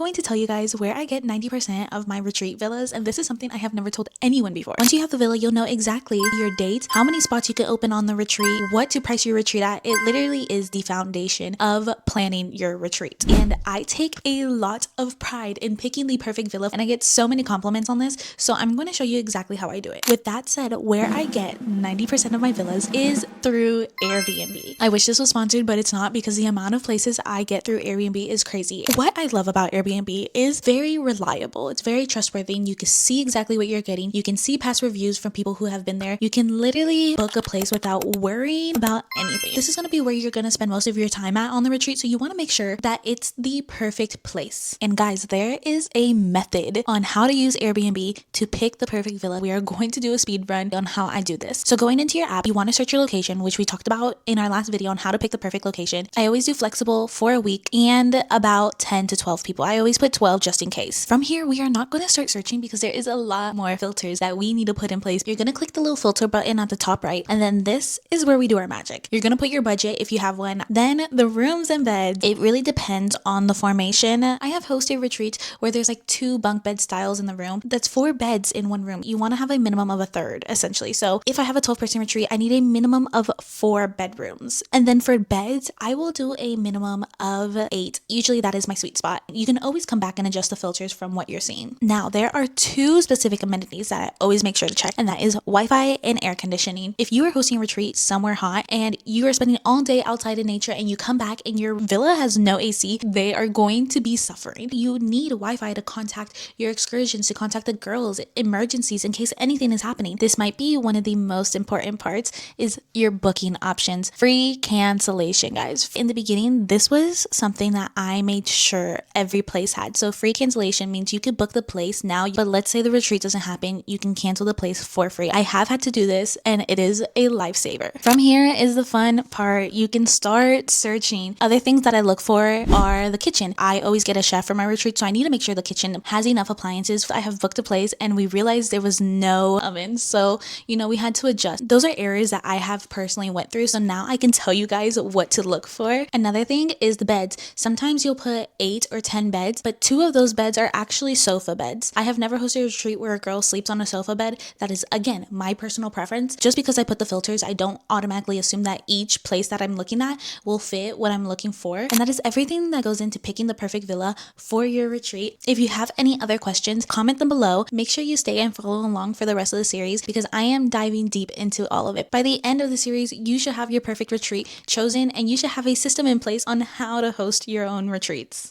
going to tell you guys where I get 90% of my retreat villas, and this is something I have never told anyone before. Once you have the villa, you'll know exactly your dates, how many spots you can open on the retreat, what to price your retreat at. It literally is the foundation of planning your retreat. And I take a lot of pride in picking the perfect villa, and I get so many compliments on this, so I'm going to show you exactly how I do it. With that said, where I get 90% of my villas is through Airbnb. I wish this was sponsored, but it's not, because the amount of places I get through Airbnb is crazy. What I love about Airbnb is very reliable. It's very trustworthy, and you can see exactly what you're getting. You can see past reviews from people who have been there. You can literally book a place without worrying about anything. This is going to be where you're going to spend most of your time at on the retreat, so you want to make sure that it's the perfect place. And guys, there is a method on how to use Airbnb to pick the perfect villa. We are going to do a speed run on how I do this. So going into your app, you want to search your location, which we talked about in our last video on how to pick the perfect location. I always do flexible for a week and about 10 to 12 people. I always put 12 just in case. From here, we are not going to start searching because there is a lot more filters that we need to put in place. You're going to click the little filter button at the top right, and then this is where we do our magic. You're going to put your budget if you have one, then the rooms and beds. It really depends on the formation. I have hosted retreats where there's like 2 bunk bed styles in the room. That's 4 beds in one room. You want to have a minimum of a third, essentially. So if I have a 12-person retreat, I need a minimum of 4 bedrooms. And then for beds, I will do a minimum of 8. Usually that is my sweet spot. You can always come back and adjust the filters from what you're seeing. Now, there are 2 specific amenities that I always make sure to check, and that is Wi-Fi and air conditioning. If you are hosting a retreat somewhere hot and you are spending all day outside in nature and you come back and your villa has no AC, they are going to be suffering. You need Wi-Fi to contact your excursions, to contact the girls, emergencies, in case anything is happening. This might be one of the most important parts, is your booking options. Free cancellation, guys. In the beginning, this was something that I made sure every place had. So free cancellation means you could book the place now, but let's say the retreat doesn't happen, you can cancel the place for free. I have had to do this, and it is a lifesaver. From here is the fun part. You can start searching. Other things that I look for are the kitchen. I always get a chef for my retreat, so I need to make sure the kitchen has enough appliances. I have booked a place and we realized there was no oven, so we had to adjust. Those are areas that I have personally went through, so now I can tell you guys what to look for. Another thing is the beds. Sometimes you'll put 8 or 10 beds, but 2 of those beds are actually sofa beds. I have never hosted a retreat where a girl sleeps on a sofa bed. That is, again, my personal preference. Just because I put the filters, I don't automatically assume that each place that I'm looking at will fit what I'm looking for. And that is everything that goes into picking the perfect villa for your retreat. If you have any other questions, comment them below. Make sure you stay and follow along for the rest of the series, because I am diving deep into all of it. By the end of the series, you should have your perfect retreat chosen, and you should have a system in place on how to host your own retreats.